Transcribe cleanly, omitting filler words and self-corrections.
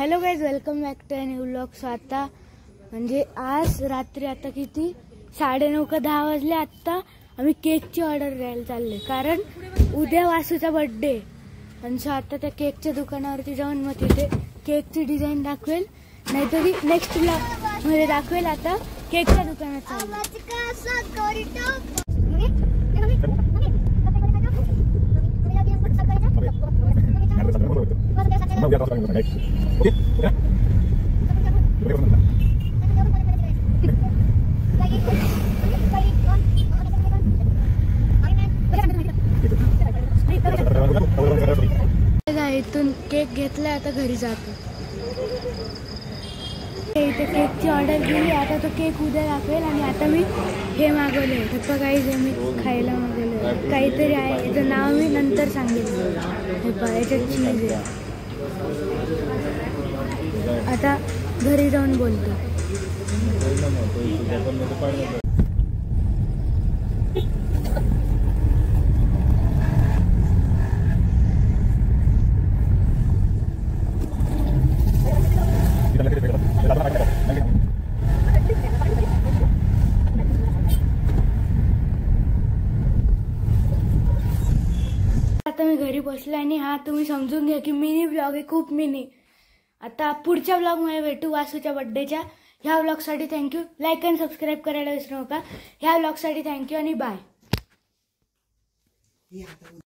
Hello guys, welcome back to new vlog. So आता म्हणजे आज रात्री आता किती 9:30 का 10 वाजले. आता आम्ही केकची ऑर्डर द्यायला चालले कारण उद्या वासूचा बर्थडे. आणि सो आता त्या केकच्या दुकानावरती जाऊन मग तिथे केकची डिझाईन दाखवेल, नाहीतरी नेक्स्ट व्लॉग मध्ये दाखवेल. आता केकच्या दुकानात चाललो. इथून केक घेतला, आता घरी जातो. इथे केकची ऑर्डर दिली, आता तो केक उद्या दाखवेल. आणि आता मी हे मागवले पप्पा, काही मी खायला मागवले काहीतरी आहे, याचं नाव मी नंतर सांगेल. हे पहा, याच्यात चीज आहे. आता घरी जाऊन बोलतो. आता मी घरी बसले आणि हा तुम्ही समजून घ्या की मिनी ब्लॉग आहे, खूप मिनी. आता पुढच्या ब्लॉग मध्ये भेटू वासूच्या बर्थडेच्या. ह्या ब्लॉग साठी थँक्यू. लाईक आणि सबस्क्राईब करायला विसरू नका. ह्या ब्लॉग साठी थँक्यू आणि बाय.